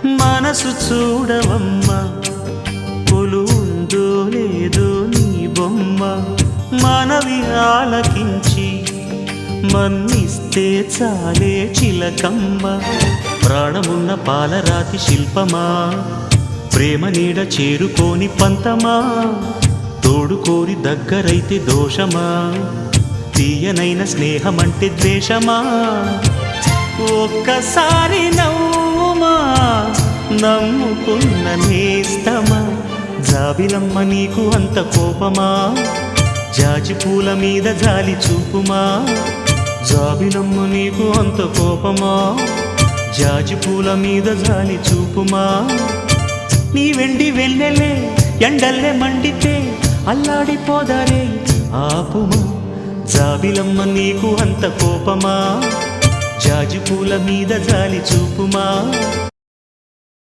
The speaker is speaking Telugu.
మనసు చూడవమ్మా, కొలువుందో లేదో నీ బొమ్మ. మనవి ఆలకించి మన్నిస్తే చాలే చిలకమ్మ. ప్రాణమున్న పాలరాతి శిల్పమా, ప్రేమ నీడ చేరుకోని పంతమా. తోడుకోరి దగ్గరైతే దోషమా, తీయనైన స్నేహమంటే ద్వేషమా. ఒక్కసారి నవ్వుమా, నమ్ముకున్న నేస్తమా. జాబిలమ్మ నీకు అంత కోపమా, జాజి పూల మీద జాలి చూపుమా. జాబిలమ్మ నీకు అంత కోపమా, జాజి పూల మీద జాలి చూపుమా. నీ వెండి వెన్నెలే ఎండల్లే మండితే అల్లాడిపోదారే ఆపుమా. జాబిలమ్మ నీకు అంత కోపమా, జాజి పూల మీద జాలి చూపుమా.